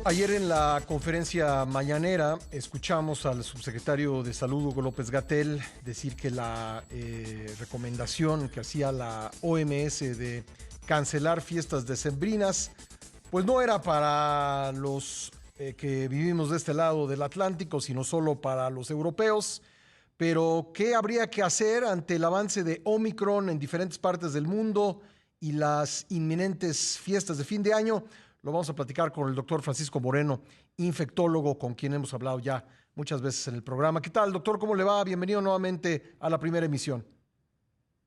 Ayer en la conferencia mañanera escuchamos al subsecretario de Salud, Hugo López-Gatell, decir que la recomendación que hacía la OMS de cancelar fiestas decembrinas, pues no era para los que vivimos de este lado del Atlántico, sino solo para los europeos. Pero, ¿qué habría que hacer ante el avance de Omicron en diferentes partes del mundo y las inminentes fiestas de fin de año? Lo vamos a platicar con el doctor Francisco Moreno, infectólogo, con quien hemos hablado ya muchas veces en el programa. ¿Qué tal, doctor? ¿Cómo le va? Bienvenido nuevamente a la primera emisión.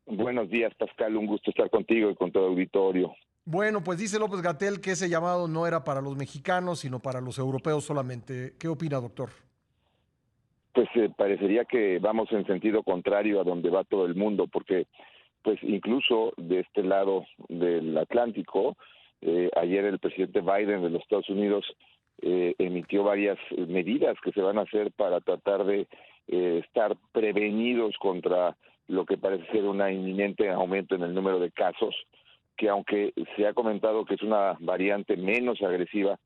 Buenos días, Pascal. Un gusto estar contigo y con todo el auditorio. Bueno, pues dice López-Gatell que ese llamado no era para los mexicanos, sino para los europeos solamente. ¿Qué opina, doctor? Pues parecería que vamos en sentido contrario a donde va todo el mundo, porque pues incluso de este lado del Atlántico, ayer el presidente Biden de los Estados Unidos emitió varias medidas que se van a hacer para tratar de estar prevenidos contra lo que parece ser un inminente aumento en el número de casos, que aunque se ha comentado que es una variante menos agresiva,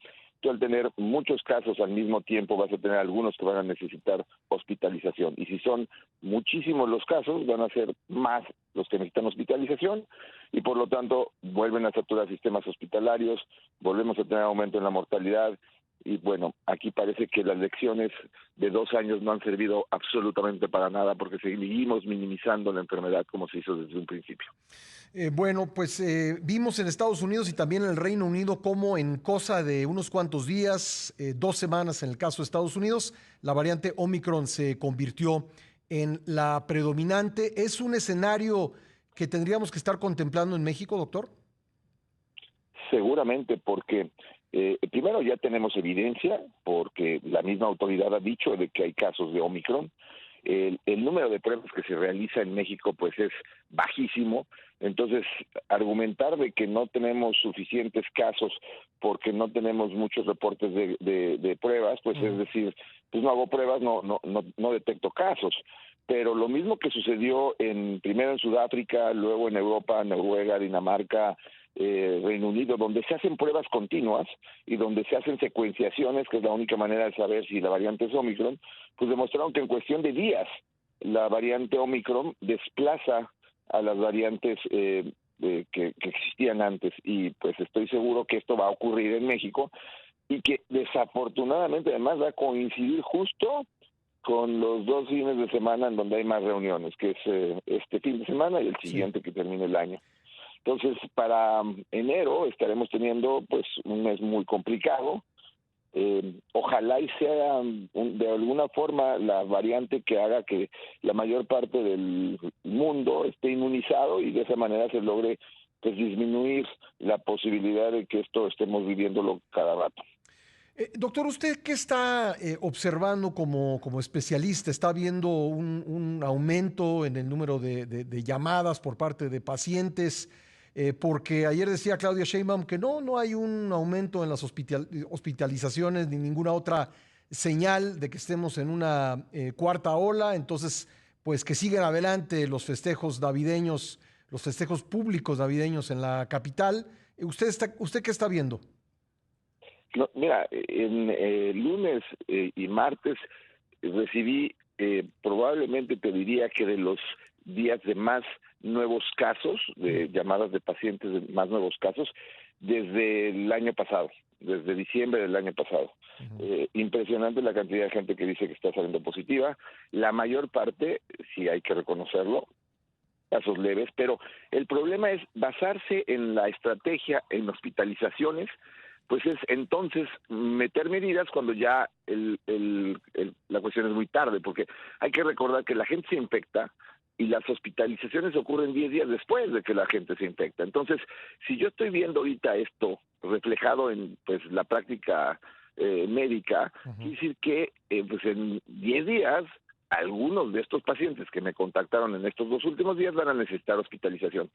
tú al tener muchos casos al mismo tiempo vas a tener algunos que van a necesitar hospitalización. Y si son muchísimos los casos, van a ser más los que necesitan hospitalización y por lo tanto vuelven a saturar sistemas hospitalarios, volvemos a tener aumento en la mortalidad. Y bueno, aquí parece que las lecciones de 2 años no han servido absolutamente para nada porque seguimos minimizando la enfermedad como se hizo desde un principio. Vimos en Estados Unidos y también en el Reino Unido cómo en cosa de unos cuantos días, 2 semanas en el caso de Estados Unidos, la variante Omicron se convirtió en la predominante. ¿Es un escenario que tendríamos que estar contemplando en México, doctor? Seguramente porque primero ya tenemos evidencia, porque la misma autoridad ha dicho de que hay casos de Omicron. El número de pruebas que se realiza en México pues es bajísimo, entonces argumentar de que no tenemos suficientes casos porque no tenemos muchos reportes de pruebas, pues es decir, pues no hago pruebas, no detecto casos. Pero lo mismo que sucedió primero en Sudáfrica, luego en Europa, Noruega, Dinamarca, Reino Unido, donde se hacen pruebas continuas y donde se hacen secuenciaciones, que es la única manera de saber si la variante es Omicron, pues demostraron que en cuestión de días la variante Omicron desplaza a las variantes que existían antes. Y pues estoy seguro que esto va a ocurrir en México y que desafortunadamente además va a coincidir justo con los 2 fines de semana en donde hay más reuniones, que es este fin de semana y el siguiente que termine el año. Entonces, para enero estaremos teniendo pues un mes muy complicado. Ojalá y sea de alguna forma la variante que haga que la mayor parte del mundo esté inmunizado y de esa manera se logre pues disminuir la posibilidad de que esto estemos viviéndolo cada rato. Doctor, ¿usted qué está observando como especialista? ¿Está viendo un aumento en el número de llamadas por parte de pacientes? Porque ayer decía Claudia Sheinbaum que no hay un aumento en las hospitalizaciones ni ninguna otra señal de que estemos en una cuarta ola. Entonces, pues que sigan adelante los festejos navideños, los festejos públicos navideños en la capital. ¿Usted qué está viendo? No, mira, en lunes y martes recibí, probablemente te diría que de los días de más nuevos casos, de llamadas de pacientes de más nuevos casos, desde el año pasado, desde diciembre del año pasado. Impresionante la cantidad de gente que dice que está saliendo positiva. La mayor parte, sí hay que reconocerlo, casos leves, pero el problema es basarse en la estrategia, en hospitalizaciones, pues es entonces meter medidas cuando ya la cuestión es muy tarde, porque hay que recordar que la gente se infecta y las hospitalizaciones ocurren 10 días después de que la gente se infecta. Entonces, si yo estoy viendo ahorita esto reflejado en pues la práctica médica, quiere decir que pues en 10 días algunos de estos pacientes que me contactaron en estos 2 últimos días van a necesitar hospitalización.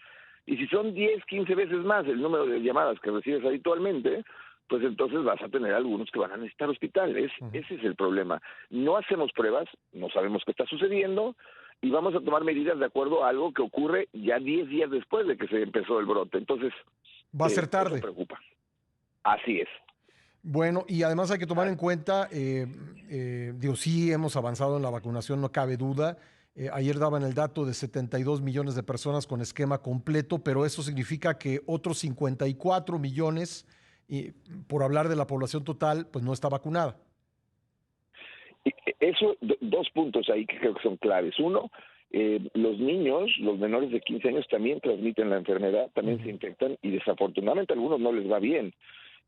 Y si son 10, 15 veces más el número de llamadas que recibes habitualmente, pues entonces vas a tener algunos que van a necesitar hospital. Ese es el problema. No hacemos pruebas, no sabemos qué está sucediendo y vamos a tomar medidas de acuerdo a algo que ocurre ya 10 días después de que se empezó el brote. Entonces, Va a ser eso tarde. preocupa. Así es. Bueno, y además hay que tomar en cuenta, digo, sí hemos avanzado en la vacunación, no cabe duda. Ayer daban el dato de 72 millones de personas con esquema completo, pero eso significa que otros 54 millones, y, por hablar de la población total, pues no está vacunada. Eso, dos puntos ahí que creo que son claves. Uno, los niños, los menores de 15 años también transmiten la enfermedad, también se infectan y desafortunadamente a algunos no les va bien.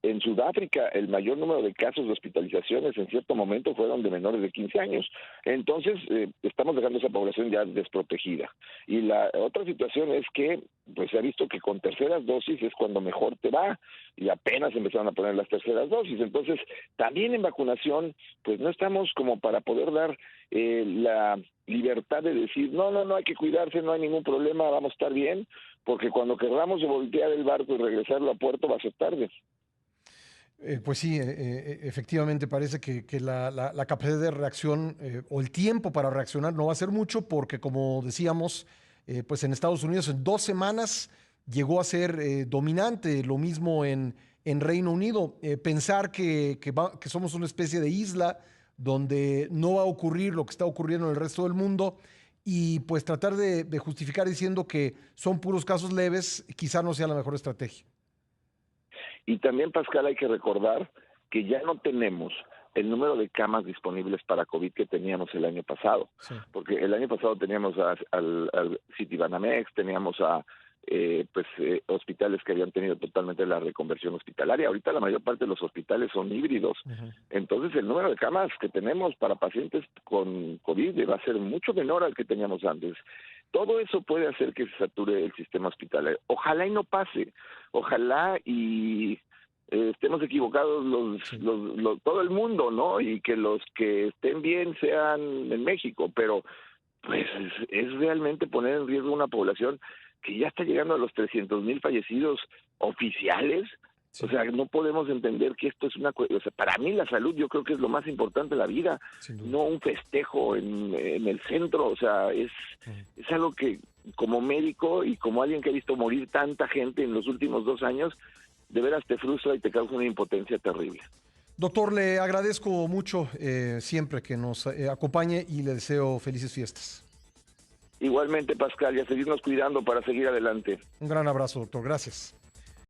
En Sudáfrica, el mayor número de casos de hospitalizaciones en cierto momento fueron de menores de 15 años. Entonces, estamos dejando esa población ya desprotegida. Y la otra situación es que pues se ha visto que con terceras dosis es cuando mejor te va, y apenas empezaron a poner las terceras dosis. Entonces, también en vacunación, pues no estamos como para poder dar la libertad de decir, no, hay que cuidarse, no hay ningún problema, vamos a estar bien, porque cuando queramos voltear el barco y regresarlo a puerto va a ser tarde. Pues sí, efectivamente parece que la capacidad de reacción o el tiempo para reaccionar no va a ser mucho porque, como decíamos, pues en Estados Unidos en 2 semanas llegó a ser dominante, lo mismo en Reino Unido. Pensar que somos una especie de isla donde no va a ocurrir lo que está ocurriendo en el resto del mundo y pues tratar de justificar diciendo que son puros casos leves, quizá no sea la mejor estrategia. Y también, Pascal, hay que recordar que ya no tenemos el número de camas disponibles para COVID que teníamos el año pasado, Sí. porque el año pasado teníamos al Citibanamex, teníamos a hospitales que habían tenido totalmente la reconversión hospitalaria. Ahorita la mayor parte de los hospitales son híbridos. Ujú. Entonces el número de camas que tenemos para pacientes con COVID va a ser mucho menor al que teníamos antes. Todo eso puede hacer que se sature el sistema hospitalario. Ojalá y no pase. Ojalá y estemos equivocados Sí. todo el mundo, ¿no? Y que los que estén bien sean en México, pero pues es realmente poner en riesgo una población que ya está llegando a los 300,000 fallecidos oficiales. O Sí, sea, no podemos entender que esto es o sea, para mí la salud yo creo que es lo más importante de la vida, sin duda. no un festejo en el centro. O sea, Ujú. es algo que como médico y como alguien que ha visto morir tanta gente en los últimos 2 años, de veras te frustra y te causa una impotencia terrible. Doctor, le agradezco mucho siempre que nos acompañe y le deseo felices fiestas. Igualmente, Pascal, y a seguirnos cuidando para seguir adelante. Un gran abrazo, doctor. Gracias.